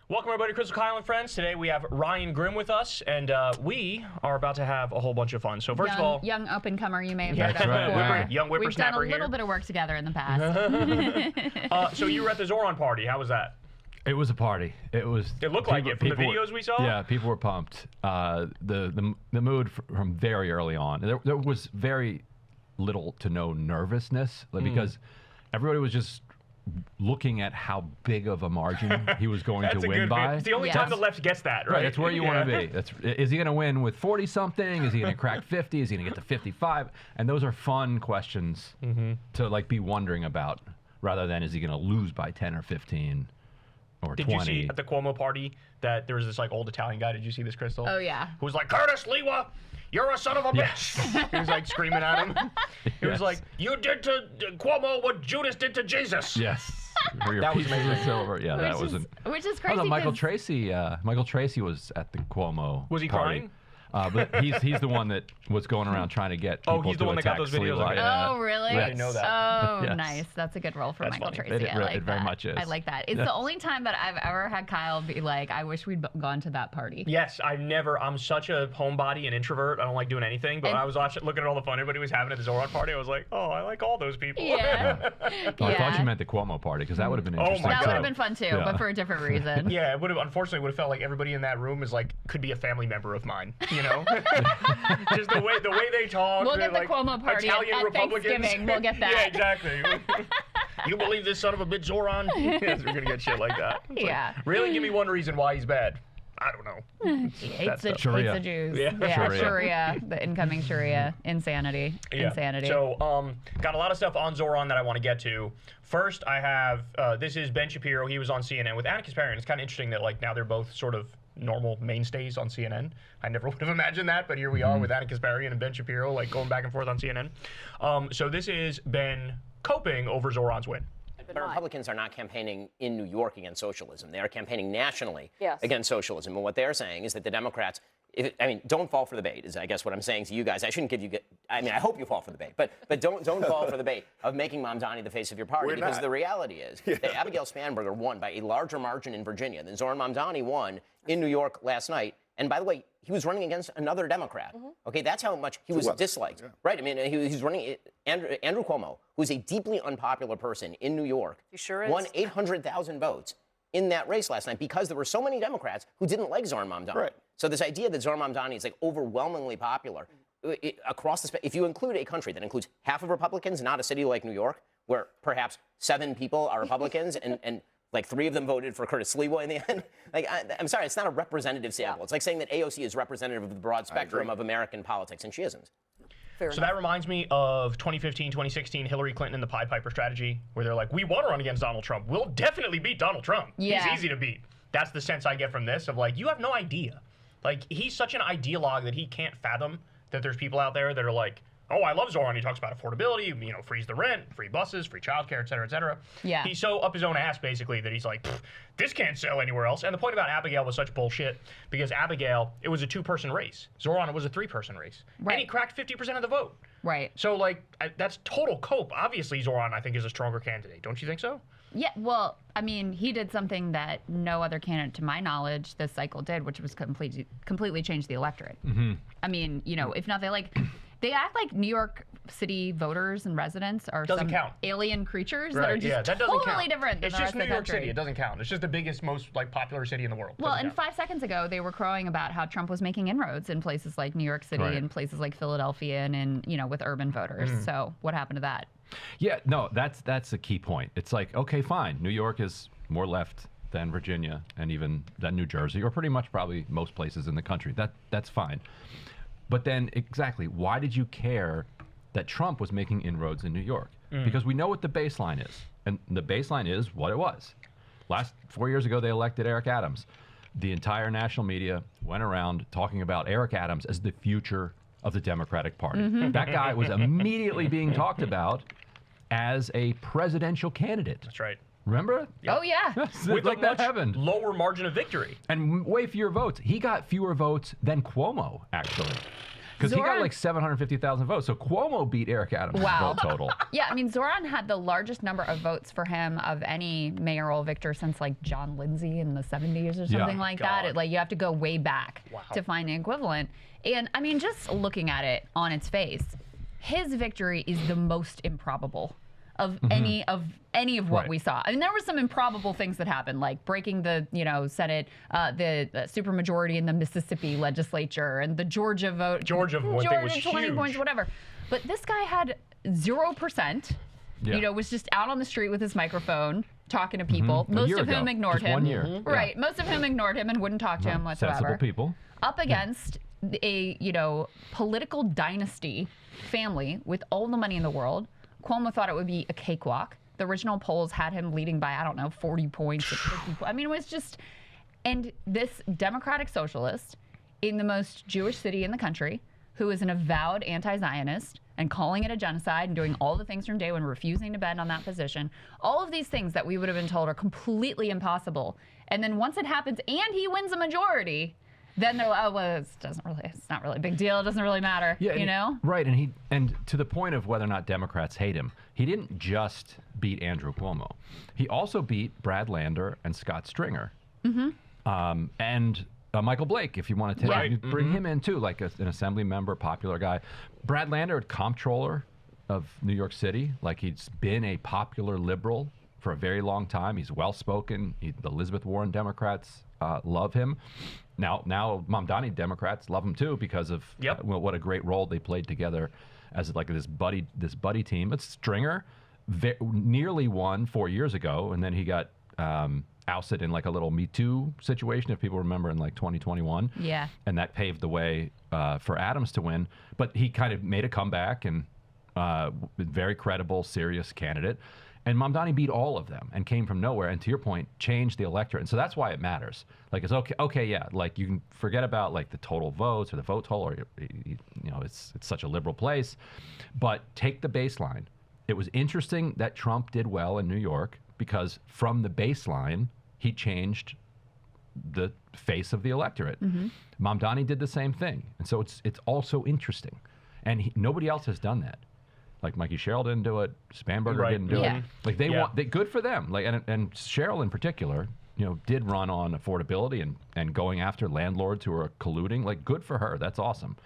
Welcome everybody to Crystal Kyle and Friends. Today we have Ryan Grimm with us, and we are about to have a whole bunch of fun. So first of all, young up-and-comer, you may have heard of before. Young whippersnapper. We've done a little bit of work together in the past. So you were at the Zoran party. How was that? It was a party. It looked like it from the videos we saw. Yeah, people were pumped. The mood from very early on. There was very little to no nervousness because everybody was just looking at how big of a margin he was going to win by. It's the only time the left gets that, right? That's where you want to be. Is he going to win with 40-something? Is he going to crack 50? Is he going to get to 55? And those are fun questions to like be wondering about, rather than is he going to lose by 10 or 15 or 20? Did you see at the Cuomo party that there was this like old Italian guy? Did you see this, Crystal? Oh yeah. Who was like, Curtis Lewa, you're a son of a bitch. He was like screaming at him. He was like, you did to Cuomo what Judas did to Jesus. Yes. That was amazing. Silver. Yeah, Which that is, wasn't. Which is crazy. Michael Tracy. Michael Tracy was at the Cuomo. Was he party. crying? But he's the one that was going around trying to get people he's the one that got those videos. Sliwa. Oh, really? I didn't know that. Oh, Yes. Nice. That's a good role for That's Michael funny. Tracy. It I like that. very much is. I like that. It's the only time that I've ever had Kyle be like, I wish we'd gone to that party. Yes, I'm such a homebody and introvert. I don't like doing anything. But when I was looking at all the fun everybody was having at the Zoran party, I was like, oh, I like all those people. Yeah. I thought you meant the Cuomo party because that would have been interesting. my That God. would have been fun too, but for a different reason. Yeah, it would have unfortunately would have felt like everybody in that room is like could be a family member of mine. You know, just the way they talk. We'll get the like, Cuomo party Italian at Republicans. Thanksgiving. We'll get that. Yeah, exactly. You believe this son of a bitch Zoran? Yes, we're gonna get shit like that. It's Yeah. Like, really, give me one reason why he's bad. I don't know. He hates the Sharia. Jews. Yeah. Sharia. The incoming Sharia. Insanity. Yeah. Insanity. So, got a lot of stuff on Zoran that I want to get to. First, I have, this is Ben Shapiro. He was on CNN with Ahmed. It's kind of interesting that, like, now they're both sort of normal mainstays on CNN. I never would have imagined that, but here we are with Ahmed and Ben Shapiro, like, going back and forth on CNN. So this is Ben coping over Zoran's win. But Republicans are not campaigning in New York against socialism. They are campaigning nationally Yes. against socialism. And what they're saying is that the Democrats, don't fall for the bait, is I guess what I'm saying to you guys. I shouldn't give you, I hope you fall for the bait, but don't fall for the bait of making Mamdani the face of your party. Because the reality is that Abigail Spanberger won by a larger margin in Virginia than Zoran Mamdani won in New York last night. And by the way, he was running against another Democrat. Okay, that's how much he was disliked. Yeah. Right, he's running Andrew Cuomo, who's a deeply unpopular person in New York. He sure is. Won 800,000 votes in that race last night because there were so many Democrats who didn't like Zoran Mamdani. Right. So this idea that Zoran Mamdani is like overwhelmingly popular across the if you include a country that includes half of Republicans, not a city like New York, where perhaps 7 people are Republicans and like 3 of them voted for Curtis Lewa in the end. Like, I'm sorry, it's not a representative sample. Yeah. It's like saying that AOC is representative of the broad spectrum of American politics, and she isn't. So that reminds me of 2015, 2016, Hillary Clinton and the Pied Piper strategy, where they're like, we want to run against Donald Trump. We'll definitely beat Donald Trump. Yeah. He's easy to beat. That's the sense I get from this of like, you have no idea. Like, he's such an ideologue that he can't fathom that there's people out there that are like, oh, I love Zoran. He talks about affordability, frees the rent, free buses, free childcare, et cetera, et cetera. Yeah. He's so up his own ass, basically, that he's like, this can't sell anywhere else. And the point about Abigail was such bullshit because Abigail, it was a 2-person race. Zoran, it was a 3-person race. Right. And he cracked 50% of the vote. Right. So, like, that's total cope. Obviously, Zoran, I think, is a stronger candidate. Don't you think so? Yeah, well, he did something that no other candidate, to my knowledge, this cycle did, which was completely change the electorate. If not, they act like New York City voters and residents are alien creatures that are just totally different than it's the just rest of the New York country. City. It doesn't count. It's just the biggest, most popular city in the world. Well, and 5 seconds ago, they were crowing about how Trump was making inroads in places like New York City and places like Philadelphia and with urban voters. So what happened to that? Yeah, no, that's a key point. It's like, okay, fine. New York is more left than Virginia and even than New Jersey, or pretty much probably most places in the country. That's fine. But then, exactly, why did you care that Trump was making inroads in New York? Because we know what the baseline is. And the baseline is what it was. 4 years ago, they elected Eric Adams. The entire national media went around talking about Eric Adams as the future of the Democratic Party. That guy was immediately being talked about as a presidential candidate. That's right. Remember? Yep. Oh, yeah. With like that happened. Lower margin of victory. And way fewer votes. He got fewer votes than Cuomo, actually. Because he got like 750,000 votes. So Cuomo beat Eric Adams' vote total. Yeah, I mean, Zoran had the largest number of votes for him of any mayoral victor since like John Lindsay in the 70s or something like that. You have to go way back to find the equivalent. And I mean, just looking at it on its face, his victory is the most improbable of any of what we saw. I mean, there were some improbable things that happened, like breaking the Senate, the supermajority in the Mississippi legislature, and the Georgia vote. Georgia one thing was 20 huge. points, whatever. But this guy had 0%. Was just out on the street with his microphone talking to people, most of whom ignored him. 1 year. Right, most of whom ignored him and wouldn't talk to him whatsoever. Sensible people. Up against a political dynasty family with all the money in the world. Cuomo thought it would be a cakewalk. The original polls had him leading by, 40 points. 50 I mean, it was just, and this Democratic socialist in the most Jewish city in the country, who is an avowed anti-Zionist and calling it a genocide and doing all the things from day one, refusing to bend on that position, all of these things that we would have been told are completely impossible. And then once it happens and he wins a majority, then they're like, it's not really a big deal. It doesn't really matter, Right, and to the point of whether or not Democrats hate him, he didn't just beat Andrew Cuomo. He also beat Brad Lander and Scott Stringer. And Michael Blake, if you want to bring him in too, like an assembly member, popular guy. Brad Lander, comptroller of New York City, like he's been a popular liberal for a very long time. He's well-spoken. The Elizabeth Warren Democrats love him. Now Mamdani Democrats love him too because of what a great role they played together as like this buddy team. But Stringer nearly won 4 years ago, and then he got ousted in like a little Me Too situation, if people remember, in like 2021. Yeah. And that paved the way for Adams to win. But he kind of made a comeback and very credible, serious candidate. And Mamdani beat all of them and came from nowhere. And to your point, changed the electorate. And so that's why it matters. Like, it's okay, like you can forget about like the total votes or the vote total, or it's such a liberal place. But take the baseline. It was interesting that Trump did well in New York because from the baseline, he changed the face of the electorate. Mamdani did the same thing. And so it's also interesting. And nobody else has done that. Like Mikey Sherrill didn't do it, Spanberger didn't do it. Like they good for them. Like and Sherrill in particular, did run on affordability and going after landlords who are colluding. Like good for her. That's awesome.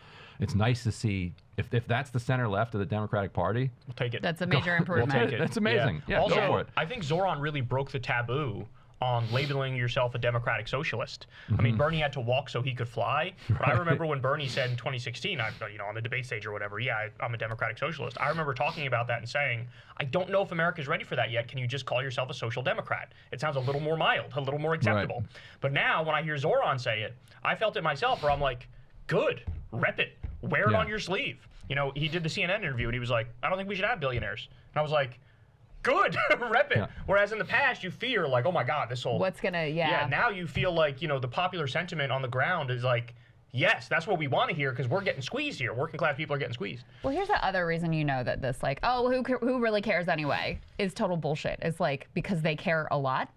It's nice to see if that's the center left of the Democratic Party. We'll take it. That's a major improvement. We'll take it. That's amazing. Yeah, also, go for it. I think Zoran really broke the taboo on labeling yourself a democratic socialist. I mean, Bernie had to walk so he could fly. But I remember when Bernie said in 2016, on the debate stage or whatever, I'm a democratic socialist. I remember talking about that and saying, I don't know if America's ready for that yet. Can you just call yourself a social democrat? It sounds a little more mild, a little more acceptable. Right. But now when I hear Zoran say it, I felt it myself where I'm like, good, rep it, wear it on your sleeve. He did the CNN interview and he was like, I don't think we should have billionaires. And I was like, good, rep it. Yeah. Whereas in the past, you fear like, oh my God, this whole... What's gonna, Yeah, now you feel like, the popular sentiment on the ground is like, yes, that's what we want to hear because we're getting squeezed here. Working class people are getting squeezed. Well, here's the other reason that this like, who really cares anyway, is total bullshit. It's like, because they care a lot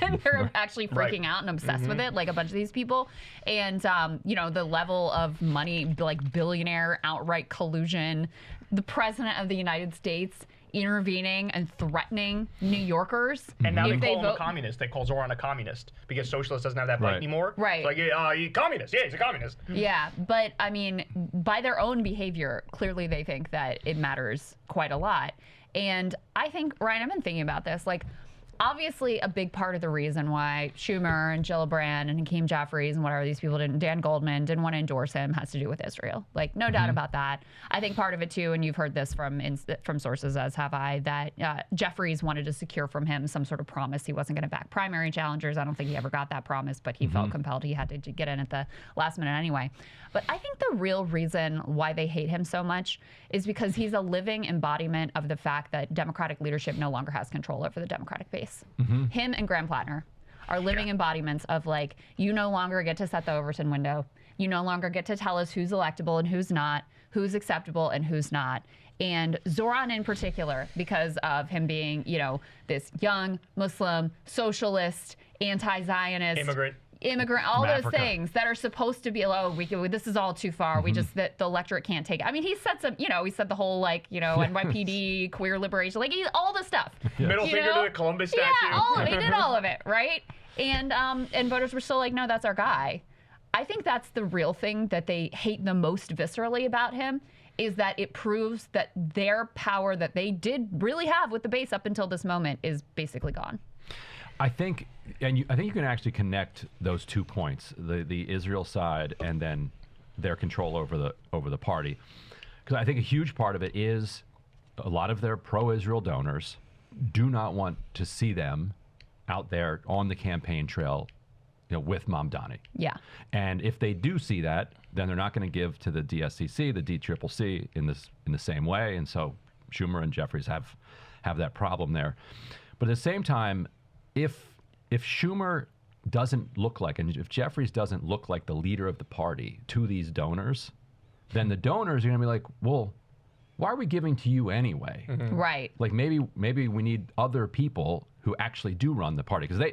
and they're actually freaking out and obsessed with it, like a bunch of these people. And, the level of money, like billionaire outright collusion, the president of the United States intervening and threatening New Yorkers. And now they call him a communist. They call Zoran a communist because socialist doesn't have that bite anymore. Right. It's like, he's communist. Yeah, he's a communist. Yeah, but I mean, by their own behavior, clearly they think that it matters quite a lot. And I think, Ryan, I've been thinking about this, like, obviously a big part of the reason why Schumer and Gillibrand and Hakeem Jeffries and whatever these people Dan Goldman didn't want to endorse him has to do with Israel. Like, no doubt about that. I think part of it too, and you've heard this from sources, as have I, that Jeffries wanted to secure from him some sort of promise he wasn't going to back primary challengers. I don't think he ever got that promise, but he felt compelled he had to get in at the last minute anyway. But I think the real reason why they hate him so much is because he's a living embodiment of the fact that Democratic leadership no longer has control over the Democratic base. Him and Graham Plattner are living embodiments of like, you no longer get to set the Overton window. You no longer get to tell us who's electable and who's not, who's acceptable and who's not. And Zoran in particular, because of him being, this young Muslim, socialist, anti-Zionist. Immigrant. immigrant, all those Africa. things that are supposed to be, this is all too far. We just, the electorate can't take it. I mean, he said some, he said the whole, NYPD, queer liberation, all the stuff. Middle finger to the Columbus statue. Yeah, he did all of it, right? And voters were still like, no, that's our guy. I think that's the real thing that they hate the most viscerally about him, is that it proves that their power that they did really have with the base up until this moment is basically gone. I think you can actually connect those 2 points, the Israel side and then their control over the party, because I think a huge part of it is a lot of their pro-Israel donors do not want to see them out there on the campaign trail, with Mamdani. Yeah. And if they do see that, then they're not going to give to the DSCC, the DCCC in the same way, and so Schumer and Jeffries have that problem there. But at the same time, if Schumer doesn't look like, and if Jeffries doesn't look like the leader of the party to these donors, then the donors are going to be like, well, why are we giving to you anyway? Mm-hmm. Right. Like maybe we need other people who actually do run the party, because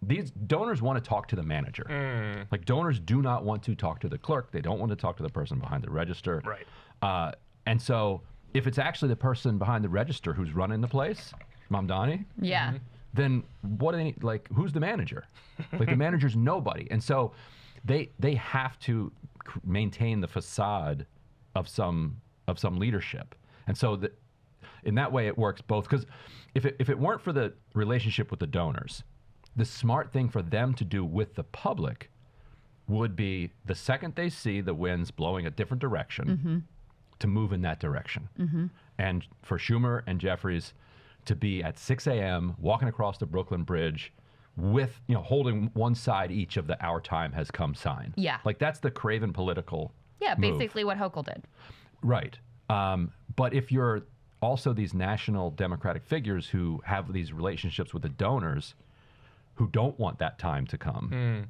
these donors want to talk to the manager. Like donors do not want to talk to the clerk. They don't want to talk to the person behind the register. Right. And so if it's actually the person behind the register who's running the place, Mamdani, yeah, then what do they need? Like, who's the manager? Like the manager's nobody. And so they have to maintain the facade of some leadership. And so in that way it works both, because if it weren't for the relationship with the donors, the smart thing for them to do with the public would be the second they see the winds blowing a different direction, to move in that direction. And for Schumer and Jeffries to be at 6 a.m. walking across the Brooklyn Bridge with, holding one side each of the "Our Time Has Come" sign. Yeah. Like that's the craven political basically move. what Hochul did. Right. But if you're also these national Democratic figures who have these relationships with the donors who don't want that time to come,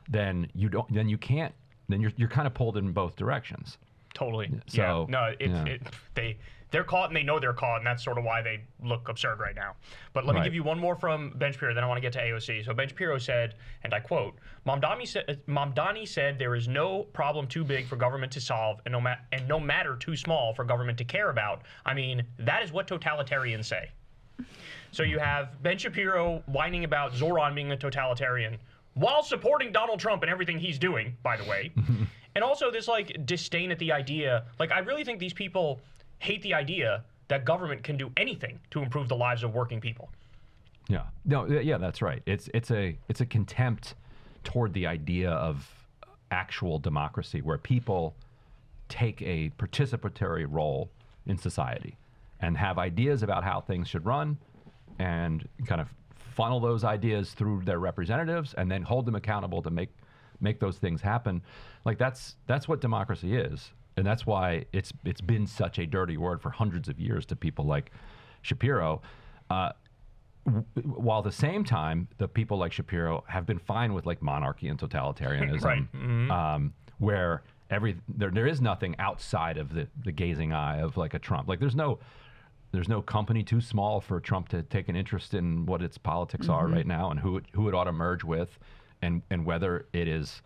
then you're kind of pulled in both directions. Totally. So, yeah. No, they're caught and they know they're caught, and that's sort of why they look absurd right now. But let me give you one more from Ben Shapiro, then I want to get to AOC. So Ben Shapiro said, and I quote, Mamdani said there is no problem too big for government to solve and no matter too small for government to care about. I mean, that is what totalitarians say. So you have Ben Shapiro whining about Zoran being a totalitarian while supporting Donald Trump and everything he's doing, by the way. And also this disdain at the idea, I really think these people hate the idea that government can do anything to improve the lives of working people. Yeah. No, yeah, that's right. It's a contempt toward the idea of actual democracy where people take a participatory role in society and have ideas about how things should run and kind of funnel those ideas through their representatives and then hold them accountable to make those things happen. That's what democracy is. And that's why it's been such a dirty word for hundreds of years to people like Shapiro. While at the same time, the people like Shapiro have been fine with monarchy and totalitarianism, right. Where there is nothing outside of the gazing eye of a Trump. There's no company too small for Trump to take an interest in what its politics are right now and who it ought to merge with, and whether it is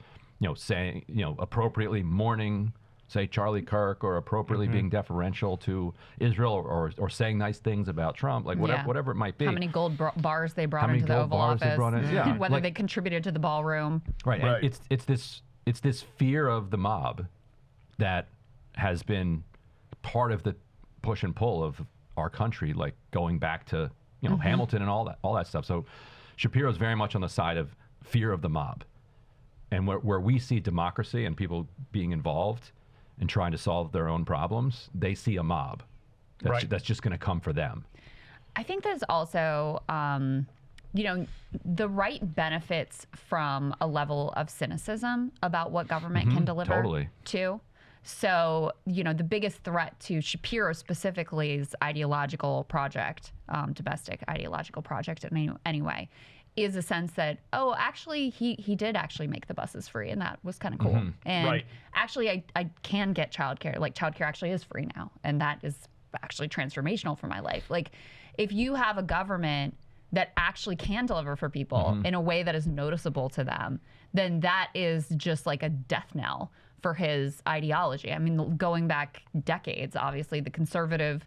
saying appropriately mourning, say, Charlie Kirk, or appropriately being deferential to Israel, or saying nice things about Trump, whatever it might be. How many gold bars they brought into the Oval Office, yeah. Whether they contributed to the ballroom. Right. And it's this fear of the mob that has been part of the push and pull of our country, going back to Hamilton and all that stuff. So Shapiro's very much on the side of fear of the mob, and where we see democracy and people being involved and trying to solve their own problems, they see a mob that's just going to come for them. I think there's also, the right benefits from a level of cynicism about what government can deliver to. So, the biggest threat to Shapiro specifically is ideological project, domestic ideological project anyway, is a sense that, actually, he did actually make the buses free, and that was kind of cool. And actually, I can get childcare. Childcare actually is free now, and that is actually transformational for my life. If you have a government that actually can deliver for people in a way that is noticeable to them, then that is just like a death knell for his ideology. I mean, going back decades, obviously, the conservative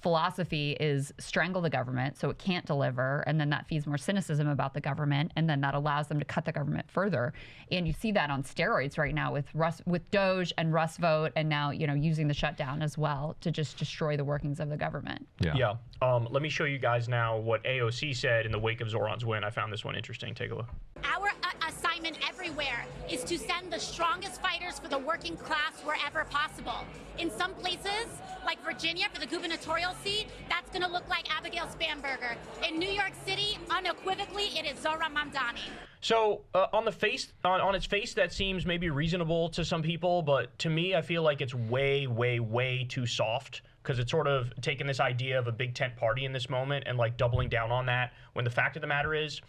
philosophy is strangle the government so it can't deliver, and then that feeds more cynicism about the government, and then that allows them to cut the government further. And you see that on steroids right now with Doge and Rust vote, and now using the shutdown as well to just destroy the workings of the government. Yeah. Let me show you guys now what AOC said in the wake of Zoran's win. I found this one interesting. Take a look. Our assignment everywhere is to send the strongest fighters for the working class wherever possible. In some places, like Virginia for the gubernatorial seat, that's going to look like Abigail Spanberger. In New York City, unequivocally, it is Zoran Mamdani. So on its face, that seems maybe reasonable to some people, but to me, I feel like it's way, way, way too soft, because it's sort of taking this idea of a big tent party in this moment and like doubling down on that, when the fact of the matter is,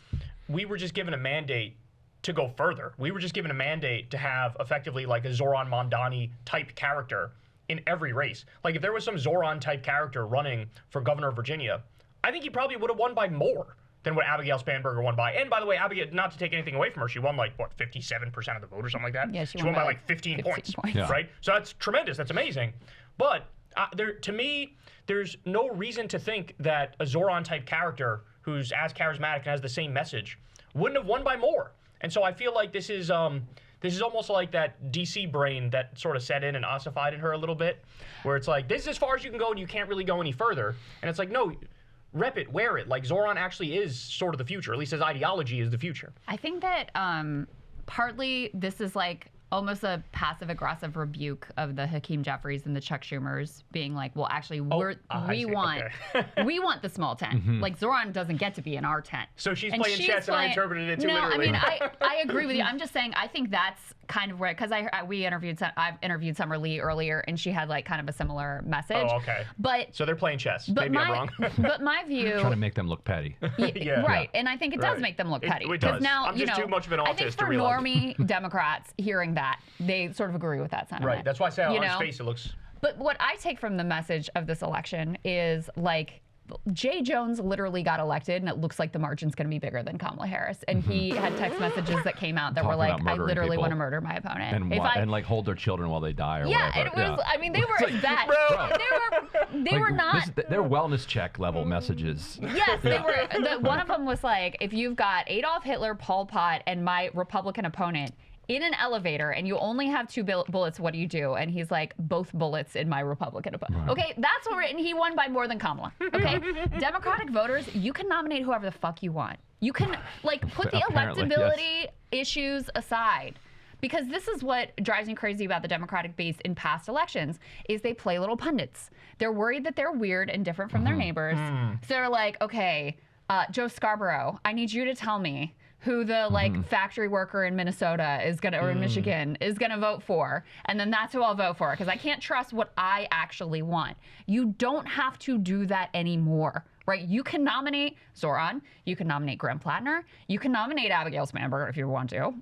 we were just given a mandate to go further. We were just given a mandate to have effectively like a Zoran Mamdani type character in every race. Like if there was some Zoran type character running for governor of Virginia, I think he probably would have won by more than what Abigail Spanberger won by. And by the way, Abigail, not to take anything away from her, she won like, what, 57% of the vote or something like that? Yeah, she won by like 15 points. Yeah. Right? So that's tremendous. That's amazing. But to me, there's no reason to think that a Zoran type character who's as charismatic and has the same message wouldn't have won by more. And so I feel like this is almost like that DC brain that sort of set in and ossified in her a little bit, where it's like, this is as far as you can go and you can't really go any further. And it's like, no, rep it, wear it. Like Zoran actually is sort of the future. At least his ideology is the future. I think that partly this is like almost a passive-aggressive rebuke of the Hakeem Jeffries and the Chuck Schumers being like, well, actually, we want the small tent. Like Zoran doesn't get to be in our tent. So she's playing chess, and I interpreted it too literally. No, I mean, I agree with you. I'm just saying, I think that's kind of where, because I've interviewed Summer Lee earlier, and she had like kind of a similar message. Oh, okay. But so they're playing chess. Maybe I'm wrong. But my view, trying to make them look petty. Yeah. Right, and I think it does make them look petty. It does. Now, I'm just too much of an autist I think for to realize. normie Democrats hearing that, they sort of agree with that sentiment. Right. That's why I say on his face it looks. But what I take from the message of this election is like, Jay Jones literally got elected, and it looks like the margin's going to be bigger than Kamala Harris. And he had text messages that came out that were like, I literally want to murder my opponent. And like hold their children while they die or whatever. Yeah, it was, I mean, they were they were not. They're wellness check level messages. Yes, they were. One of them was like, if you've got Adolf Hitler, Pol Pot, and my Republican opponent in an elevator and you only have 2 bullets, what do you do? And he's like, both bullets in my Republican opponent. Right. Okay, that's what and he won by more than Kamala. Okay? Democratic voters, you can nominate whoever the fuck you want. You can like put the electability issues aside. Because this is what drives me crazy about the Democratic base in past elections, is they play little pundits. They're worried that they're weird and different from their neighbors. So they're like, okay, Joe Scarborough, I need you to tell me who the like factory worker in Minnesota is gonna, or in Michigan, is gonna vote for, and then that's who I'll vote for, because I can't trust what I actually want. You don't have to do that anymore, right? You can nominate Zoran, you can nominate Graham Plattner, you can nominate Abigail Spanberger if you want to.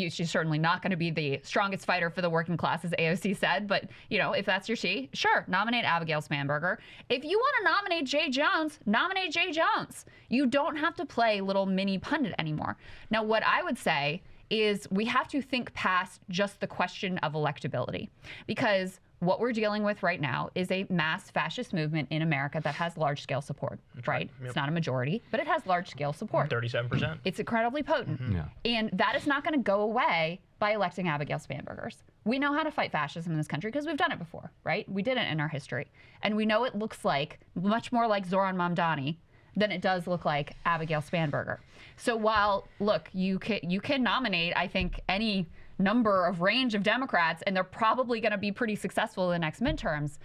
She's certainly not going to be the strongest fighter for the working class, as AOC said, but if that's your she, sure, nominate Abigail Spanberger. If you want to nominate Jay Jones, nominate Jay Jones. You don't have to play little mini pundit anymore. Now, what I would say is we have to think past just the question of electability, because what we're dealing with right now is a mass fascist movement in America that has large-scale support, right? Yep. It's not a majority, but it has large-scale support. 37%. It's incredibly potent. Yeah. And that is not going to go away by electing Abigail Spanbergers. We know how to fight fascism in this country because we've done it before, right? We did it in our history. And we know it looks like, much more like Zoran Mamdani than it does look like Abigail Spanberger. So while, look, you can nominate, I think, any number of range of Democrats, and they're probably going to be pretty successful in the next midterms,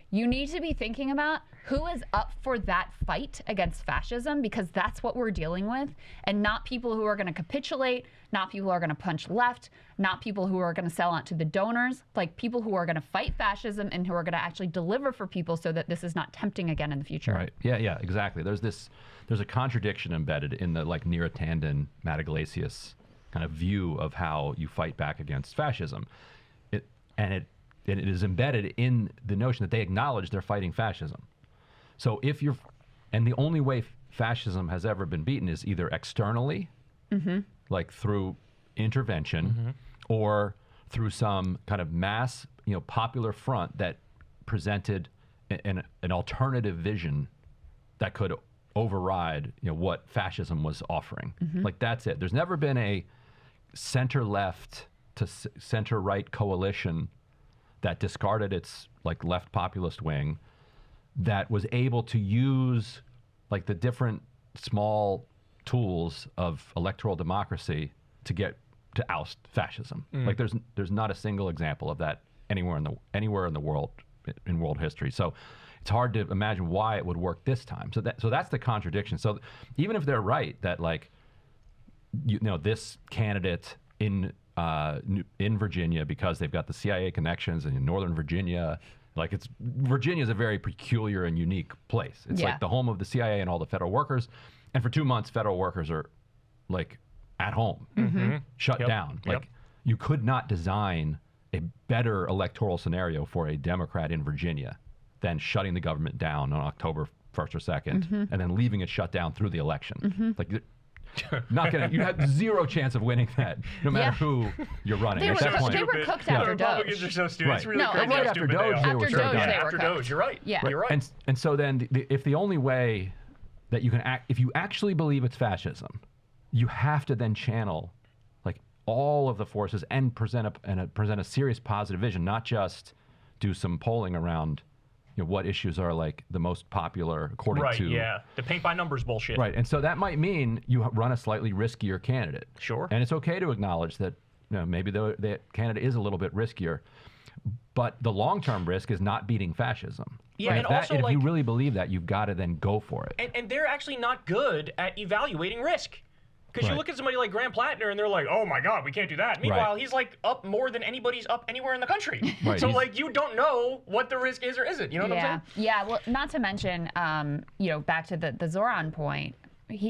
you need to be thinking about who is up for that fight against fascism, because that's what we're dealing with, and not people who are going to capitulate, not people who are going to punch left, not people who are going to sell out to the donors, like people who are going to fight fascism and who are going to actually deliver for people so that this is not tempting again in the future. Right. Yeah, exactly. There's a contradiction embedded in the like Neera Tanden, Matt Iglesias kind of view of how you fight back against fascism. It is embedded in the notion that they acknowledge they're fighting fascism. So and the only way fascism has ever been beaten is either externally, like through intervention, or through some kind of mass, popular front that presented an alternative vision that could override, what fascism was offering. Like, that's it. There's never been a center-left to center-right coalition that discarded its left populist wing, that was able to use the different small tools of electoral democracy to oust fascism. Like, there's not a single example of that anywhere in the world, in world history. So it's hard to imagine why it would work this time. So that's the contradiction. So even if they're right that this candidate in Virginia, because they've got the CIA connections, and in Northern Virginia, Virginia's a very peculiar and unique place. It's like the home of the CIA and all the federal workers. And for 2 months, federal workers are at home, shut down. You could not design a better electoral scenario for a Democrat in Virginia than shutting the government down on October 1st or 2nd, and then leaving it shut down through the election. You have zero chance of winning that, no matter who you're running. They were cooked after Doge. Republicans are so stupid. Right. It's really crazy how after stupid Doge, they are. they were shut down. After Doge, you're right. Yeah. You're right. And so then, if the only way that you can act, if you actually believe it's fascism, you have to then channel all of the forces and present a serious positive vision, not just do some polling around what issues are the most popular according to... The paint by numbers bullshit. Right, and so that might mean you run a slightly riskier candidate. Sure. And it's okay to acknowledge that maybe the candidate is a little bit riskier, but the long-term risk is not beating fascism. Yeah, right? and also, if you really believe that, you've got to then go for it. And they're actually not good at evaluating risk. Because you look at somebody like Graham Plattner and they're like, oh my God, we can't do that. Meanwhile, he's up more than anybody's up anywhere in the country. Right. So you don't know what the risk is or isn't. You know what I'm saying? Yeah, well, not to mention, back to the Zoran point,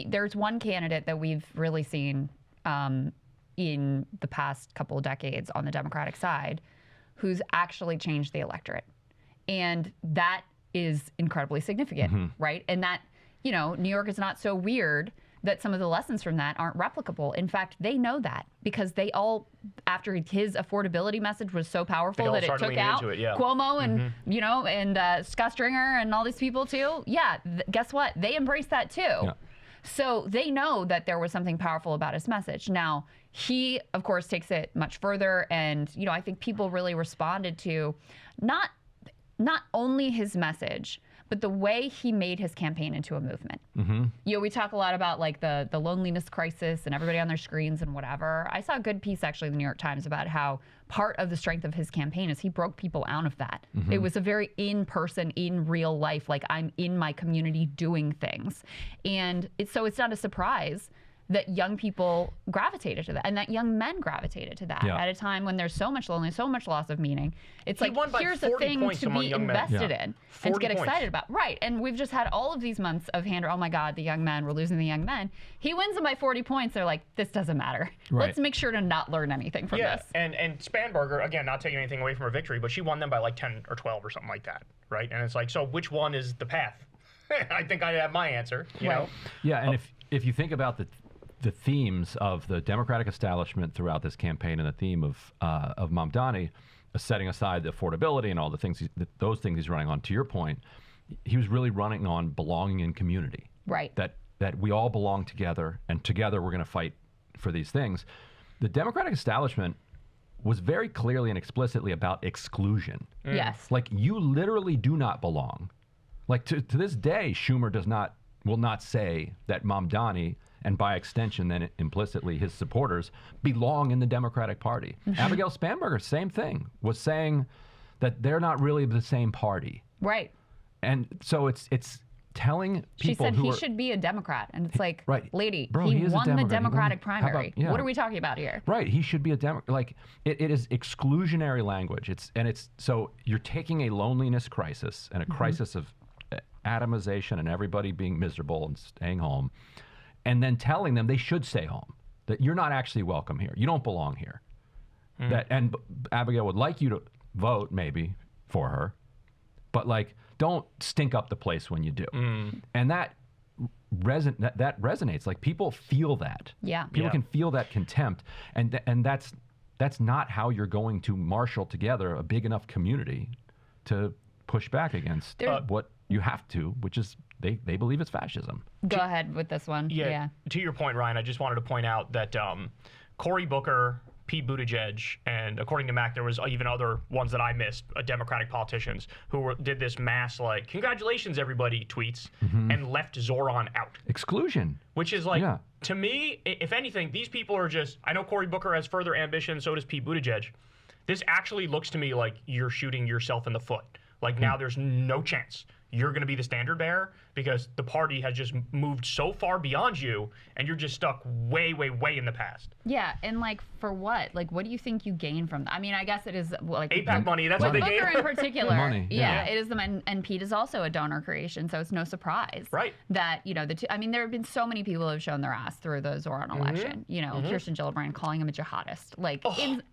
there's one candidate that we've really seen in the past couple of decades on the Democratic side who's actually changed the electorate. And that is incredibly significant, right? And that, New York is not so weird that some of the lessons from that aren't replicable. In fact, they know that because they all, after his affordability message was so powerful that it took out Cuomo and, and Scott Stringer and all these people too. Yeah, guess what? They embraced that too. Yeah. So they know that there was something powerful about his message. Now, he, of course, takes it much further. And, I think people really responded to not only his message, but the way he made his campaign into a movement. We talk a lot about the loneliness crisis and everybody on their screens and whatever. I saw a good piece actually in the New York Times about how part of the strength of his campaign is he broke people out of that. It was a very in-person, in real life, I'm in my community doing things. And it's not a surprise that young people gravitated to that, and that young men gravitated to that at a time when there's so much loneliness, so much loss of meaning. It's here's a thing to be invested in and to get excited about. Right, and we've just had all of these months of oh my God, the young men, we're losing the young men. He wins them by 40 points. They're like, this doesn't matter. Right. Let's make sure to not learn anything from this. And Spanberger, again, not taking anything away from her victory, but she won them by 10 or 12 or something like that, right? And it's so which one is the path? I think I have my answer, you know? Yeah, and if you think about the themes of the Democratic establishment throughout this campaign, and the theme of Mamdani, setting aside the affordability and all the things, those things he's running on. To your point, he was really running on belonging in community. Right. That we all belong together, and together we're going to fight for these things. The Democratic establishment was very clearly and explicitly about exclusion. Yes. You literally do not belong. To this day, Schumer will not say that Mamdani, and by extension, then implicitly his supporters, belong in the Democratic Party. Abigail Spanberger, same thing, was saying that they're not really the same party. Right. And so it's telling people he should be a Democrat, and it's right. Lady, Bro, he won the Democratic primary. What are we talking about here? Right, he should be a Democrat. It is exclusionary language. So you're taking a loneliness crisis and a crisis of atomization and everybody being miserable and staying home, and then telling them they should stay home, that you're not actually welcome here. You don't belong here. And Abigail would like you to vote maybe for her, but don't stink up the place when you do. And that that resonates. Like people feel that. Yeah. People can feel that contempt, and that's not how you're going to marshal together a big enough community to push back against what you have to, which is they believe it's fascism. Go ahead with this one. Yeah. To your point, Ryan, I just wanted to point out that Cory Booker, Pete Buttigieg, and according to Mac, there was even other ones that I missed, Democratic politicians who did this mass like "congratulations everybody" tweets and left Zoran out. Exclusion. Which is like, to me, if anything, these people are just. I know Cory Booker has further ambition, so does Pete Buttigieg. This actually looks to me like you're shooting yourself in the foot. Like now there's no chance you're going to be the standard bearer because the party has just moved so far beyond you and you're just stuck way, way, way in the past. Yeah, and like for what? Like what do you think you gain from that? I mean, I guess it is like AIPAC money, that's what they gain. Booker in particular. Money, yeah, it is and Pete is also a donor creation, so it's no surprise. Right. That, you know, I mean, there have been so many people who have shown their ass through the Zoran election. You know, Kirsten Gillibrand calling him a jihadist. Like,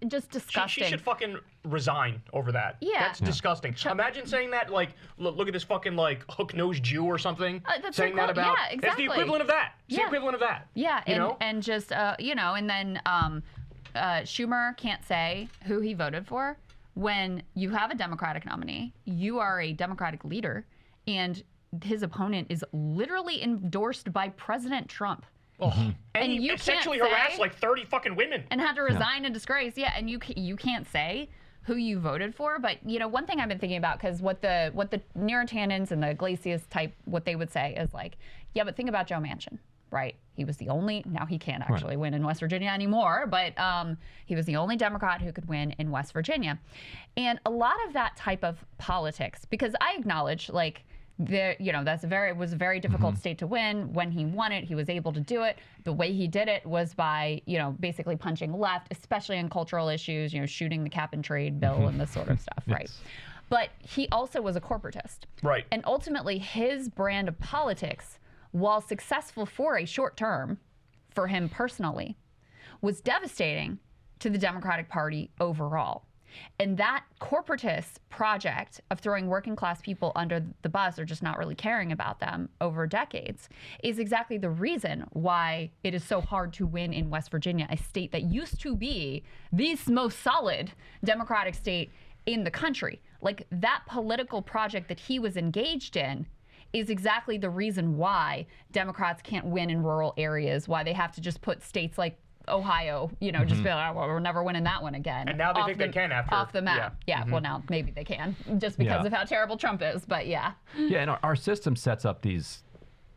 just disgusting. She should fucking resign over that. Yeah. That's disgusting. Imagine saying that, like, look at this fucking, like, hook-nosed Jew or something. Saying that about. Yeah, exactly. It's the equivalent of that. It's the equivalent of that. Yeah, and just, you know, and then Schumer can't say who he voted for. When you have a Democratic nominee, you are a Democratic leader, and his opponent is literally endorsed by President Trump. And you sexually harassed like 30 fucking women. And had to resign in disgrace. Yeah, and you can't say who you voted for. But, you know, one thing I've been thinking about, because what the Neretannans and the Iglesias type, what they would say is like, yeah, but think about Joe Manchin, right? He was the only, now he can't actually win in West Virginia anymore, but he was the only Democrat who could win in West Virginia. And a lot of that type of politics, because I acknowledge, like, you know, it was a very difficult state to win. When he won it, he was able to do it. The way he did it was by, you know, basically punching left, especially in cultural issues, you know, shooting the cap and trade bill and this sort of stuff, right? But he also was a corporatist. Right. And ultimately, his brand of politics, while successful for a short term, for him personally, was devastating to the Democratic Party overall. And that corporatist project of throwing working class people under the bus or just not really caring about them over decades is exactly the reason why it is so hard to win in West Virginia, a state that used to be the most solid Democratic state in the country. Like, that political project that he was engaged in is exactly the reason why Democrats can't win in rural areas, why they have to just put states like Ohio, you know, just be like, oh, well, we're never winning that one again. And now they think they can after. Off the map. Yeah, well, now maybe they can, just because of how terrible Trump is, but yeah. Yeah, and our system sets up these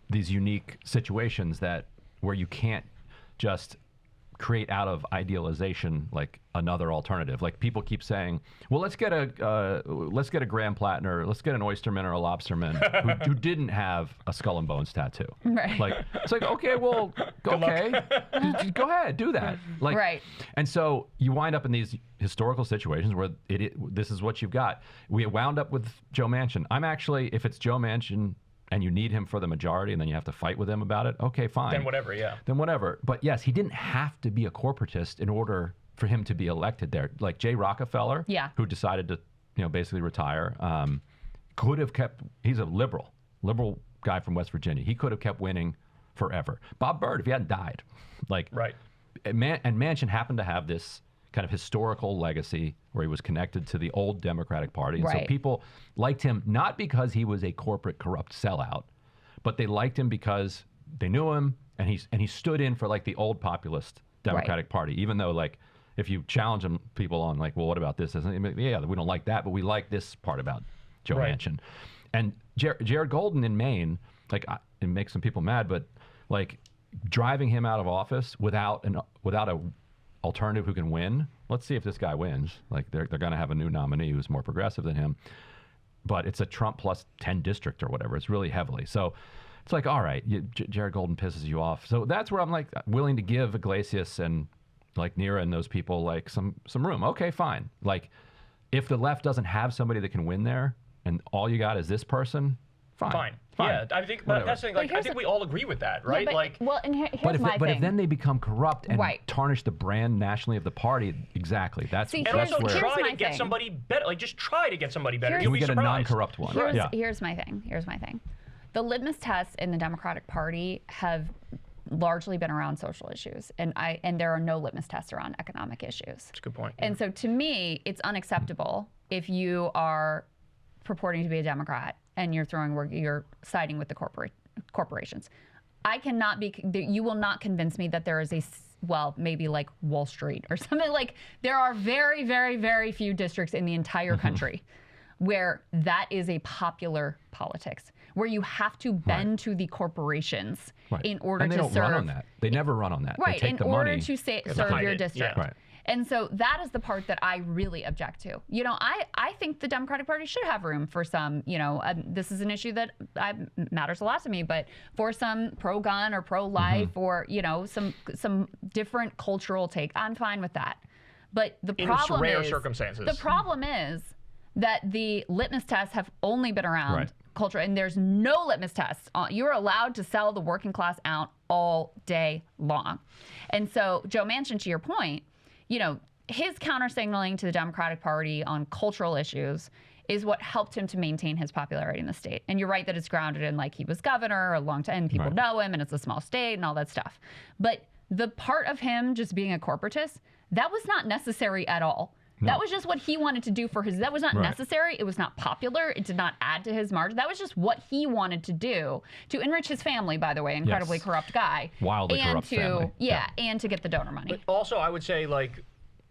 unique situations where you can't just create out of idealization like another alternative. Like people keep saying, well, let's get a Graham Plattner, let's get an oysterman or a lobsterman who didn't have a skull and bones tattoo. Right. Like it's like, okay, well, go ahead, do that. Like, right. And so you wind up in these historical situations where this is what you've got. We wound up with Joe Manchin. I'm actually, if it's Joe Manchin and you need him for the majority and then you have to fight with him about it, okay, fine. Then whatever, yeah. Then whatever. But yes, he didn't have to be a corporatist in order for him to be elected there. Like Jay Rockefeller, who decided to, you know, basically retire, could have kept, he's a liberal guy from West Virginia. He could have kept winning forever. Bob Byrd, if he hadn't died. Like, right. And Manchin happened to have this kind of historical legacy where he was connected to the old Democratic Party. And so people liked him not because he was a corporate corrupt sellout, but they liked him because they knew him and he stood in for like the old populist Democratic Party, even though like if you challenge people on like, well, what about this? Yeah, we don't like that, but we like this part about Joe Manchin. And Jared Golden in Maine, like it makes some people mad, but like driving him out of office without a alternative who can win. Let's see if this guy wins. Like they're going to have a new nominee who's more progressive than him, but it's a Trump plus 10 district or whatever. It's really heavily. So it's like, all right, Jared Golden pisses you off. So that's where I'm like willing to give Iglesias and like Nira and those people like some room. Okay, fine. Like if the left doesn't have somebody that can win there and all you got is this person, fine. Yeah, I think that's the thing. Like, I think we all agree with that, right? Yeah, but, like, well, and here's my thing. But if then they become corrupt and tarnish the brand nationally of the party, exactly. That's and that's also where try to get somebody better. Like, just try to get somebody better. You'll we be get surprised. a non-corrupt one. Here's my thing. The litmus tests in the Democratic Party have largely been around social issues, and there are no litmus tests around economic issues. That's a good point. And so to me, it's unacceptable if you are purporting to be a Democrat and you're siding with the corporations. I cannot be. You will not convince me that there is maybe like Wall Street or something. Like, there are very, very, very few districts in the entire country where that is a popular politics, where you have to bend to the corporations in order to serve. And they don't run on that. They never run on that. Right, they take in the order money. to serve your district. Right. And so that is the part that I really object to. You know, I think the Democratic Party should have room for some, you know, this is an issue that matters a lot to me, but for some pro-gun or pro-life or, you know, some different cultural take, I'm fine with that. But the problem rare is, circumstances. The problem is that the litmus tests have only been around culture, and there's no litmus tests. You're allowed to sell the working class out all day long. And so, Joe Manchin, to your point, you know, his counter-signaling to the Democratic Party on cultural issues is what helped him to maintain his popularity in the state. And you're right that it's grounded in, like, he was governor a long time, and people know him, and it's a small state and all that stuff. But the part of him just being a corporatist, that was not necessary at all. No. That was just what he wanted to do for his, that was not necessary. It was not popular. It did not add to his margin. That was just what he wanted to do to enrich his family, by the way, incredibly corrupt guy. Wildly corrupt family. And to get the donor money. But also, I would say, like,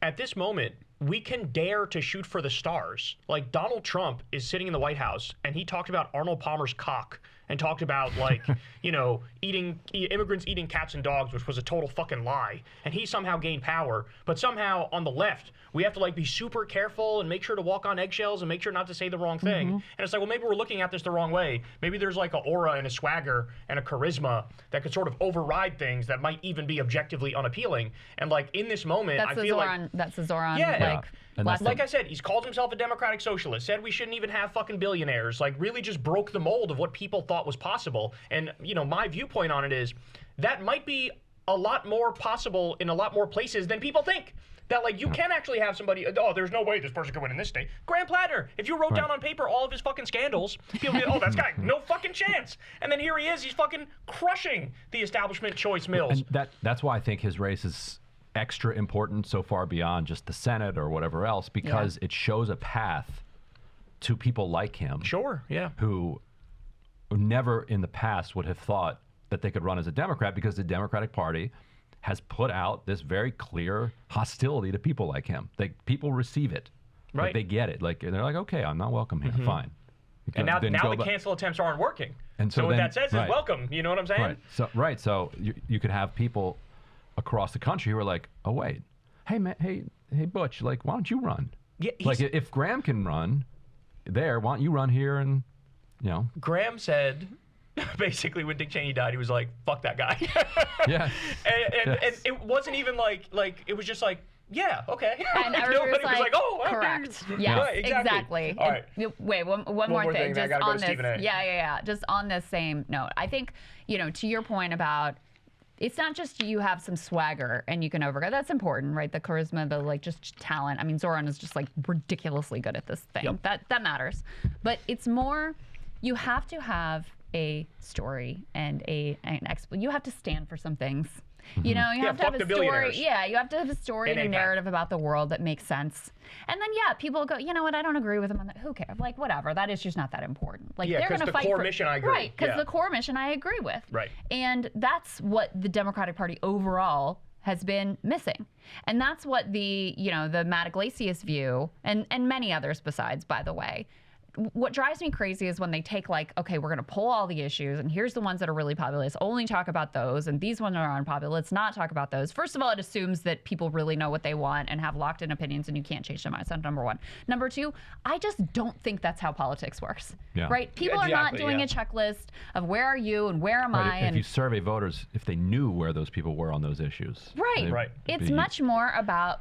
at this moment, we can dare to shoot for the stars. Like, Donald Trump is sitting in the White House, and he talked about Arnold Palmer's cock and talked about, like, you know, immigrants eating cats and dogs, which was a total fucking lie. And he somehow gained power. But somehow, on the left, we have to, like, be super careful and make sure to walk on eggshells and make sure not to say the wrong thing. And it's like, well, maybe we're looking at this the wrong way. Maybe there's, like, an aura and a swagger and a charisma that could sort of override things that might even be objectively unappealing. And, like, in this moment, I feel like... That's a Zoran, like I said, he's called himself a democratic socialist, said we shouldn't even have fucking billionaires, like, really just broke the mold of what people thought was possible. And, you know, my viewpoint on it is that might be a lot more possible in a lot more places than people think. That, like, you can actually have somebody, oh, there's no way this person could win in this state. Graham Plattner, if you wrote down on paper all of his fucking scandals, people would be, oh, that's guy, no fucking chance. And then here he is, he's fucking crushing the establishment choice mills. And that's why I think his race is extra important so far beyond just the Senate or whatever else, because it shows a path to people like him. Sure, who never in the past would have thought that they could run as a Democrat, because the Democratic Party has put out this very clear hostility to people like him. People receive it. Like, they get it. Like, they're like, okay, I'm not welcome here. Fine. And now the cancel attempts aren't working. And so what that says is welcome. You know what I'm saying? So you could have people across the country who are like, oh, wait, hey, man, hey, Butch, like, why don't you run? Yeah, like, if Graham can run there, why don't you run here? And, you know. Graham said, basically, when Dick Cheney died, he was like, fuck that guy. Yeah. And it wasn't even like, it was just like, yeah, okay. And everybody was like, oh, correct. Yes, right, exactly. All right. Wait, one more thing. Just on this. Just on this same note. I think, you know, to your point about, it's not just you have some swagger and you can overgo. That's important, right? The charisma, the, like, just talent. I mean, Zoran is just, like, ridiculously good at this thing. Yep. That matters. But it's more, you have to have a story and you have to stand for some things. You know, you have to have a story. Yeah, you have to have a story and a narrative about the world that makes sense. And then, people go, you know what, I don't agree with them on that. Who cares? Like, whatever. That issue's not that important. Like, they're going to fight for... the core mission I agree. Right, because the core mission I agree with. Right. And that's what the Democratic Party overall has been missing. And that's what the Matt Iglesias view, and many others besides, by the way, what drives me crazy is when they take, like, okay, we're going to pull all the issues, and here's the ones that are really populist. Only talk about those, and these ones are unpopular. Let's not talk about those. First of all, it assumes that people really know what they want and have locked-in opinions, and you can't change their minds. That's number one. Number two, I just don't think that's how politics works. Yeah. Right? People are not doing a checklist of where are you and where am I. If you survey voters, if they knew where those people were on those issues. Right. It's much more about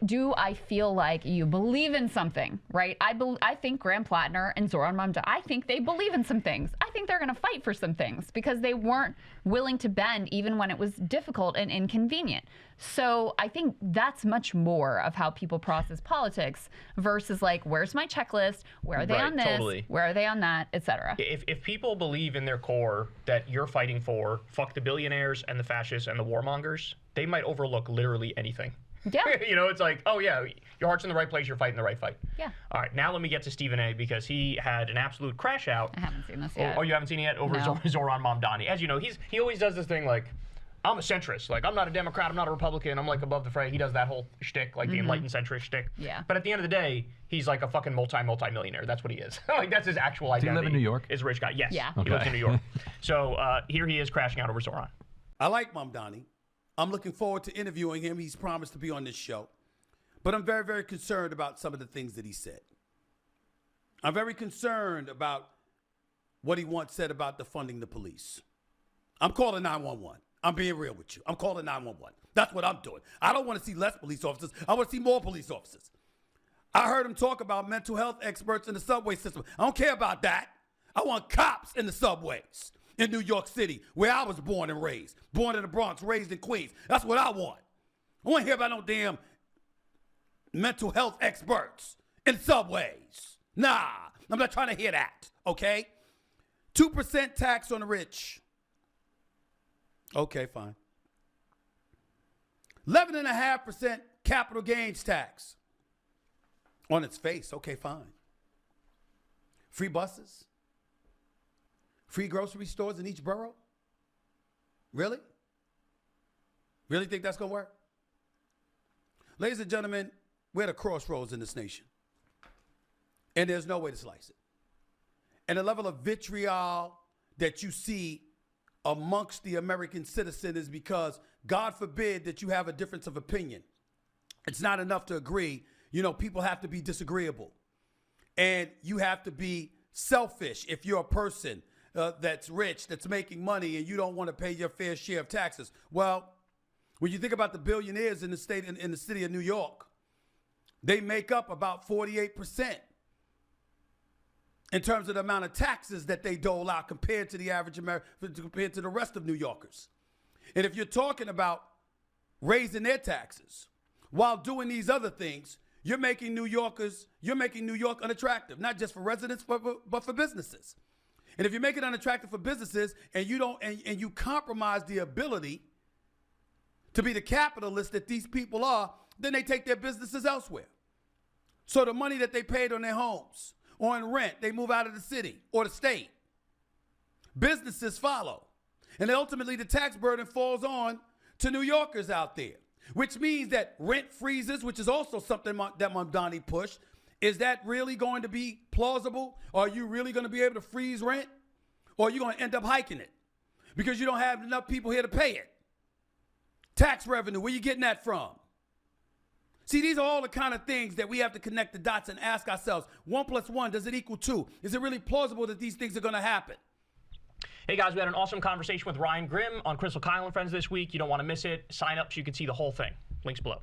do I feel like you believe in something, right? I think Graham Plattner and Zoran Mamdani, I think they believe in some things. I think they're going to fight for some things because they weren't willing to bend even when it was difficult and inconvenient. So I think that's much more of how people process politics versus like, where's my checklist? Where are they on this? Totally. Where are they on that? Etc. If people believe in their core that you're fighting for, fuck the billionaires and the fascists and the warmongers, they might overlook literally anything. Yeah. You know, it's like, oh yeah, your heart's in the right place, you're fighting the right fight. Yeah. All right, now let me get to Stephen A. because he had an absolute crash out. I haven't seen this yet. Oh, you haven't seen it yet? Over No. Zoran Mamdani. As you know, he always does this thing like, I'm a centrist. Like, I'm not a Democrat, I'm not a Republican, I'm like above the fray. He does that whole shtick, like the enlightened centrist shtick. Yeah. But at the end of the day, he's like a fucking multi-millionaire. That's what he is. Like, that's his actual identity. Does he live in New York? Is a rich guy. Yes. Yeah. He lives in New York. So here he is crashing out over Zoran. I like Mamdani. I'm looking forward to interviewing him. He's promised to be on this show. But I'm very, very concerned about some of the things that he said. I'm very concerned about what he once said about defunding the police. I'm calling 911. I'm being real with you. I'm calling 911. That's what I'm doing. I don't want to see less police officers. I want to see more police officers. I heard him talk about mental health experts in the subway system. I don't care about that. I want cops in the subways in New York City, where I was born and raised. Born in the Bronx, raised in Queens. That's what I want. I want to hear about no damn mental health experts in subways. Nah, I'm not trying to hear that, okay? 2% tax on the rich. Okay, fine. 11.5% capital gains tax. On its face, okay, fine. Free buses? Free grocery stores in each borough? Really? Really think that's gonna work? Ladies and gentlemen, we're at a crossroads in this nation. And there's no way to slice it. And the level of vitriol that you see amongst the American citizen is because, God forbid, that you have a difference of opinion. It's not enough to agree. You know, people have to be disagreeable. And you have to be selfish if you're a person that's rich, that's making money, and you don't want to pay your fair share of taxes. Well, when you think about the billionaires in the state, in the city of New York, they make up about 48% in terms of the amount of taxes that they dole out compared to the average American, compared to the rest of New Yorkers. And if you're talking about raising their taxes while doing these other things, you're making New York unattractive, not just for residents, but for businesses. And if you make it unattractive for businesses and you don't, and you compromise the ability to be the capitalists that these people are, then they take their businesses elsewhere. So the money that they paid on their homes or in rent, they move out of the city or the state. Businesses follow. And then ultimately the tax burden falls on to New Yorkers out there, which means that rent freezes, which is also something that Mamdani pushed. Is that really going to be plausible? Are you really going to be able to freeze rent? Or are you going to end up hiking it because you don't have enough people here to pay it? Tax revenue, where you getting that from? See, these are all the kind of things that we have to connect the dots and ask ourselves, 1 + 1, does it equal 2? Is it really plausible that these things are going to happen? Hey guys, we had an awesome conversation with Ryan Grimm on Crystal Kyle and Friends this week. You don't want to miss it. Sign up so you can see the whole thing. Links below.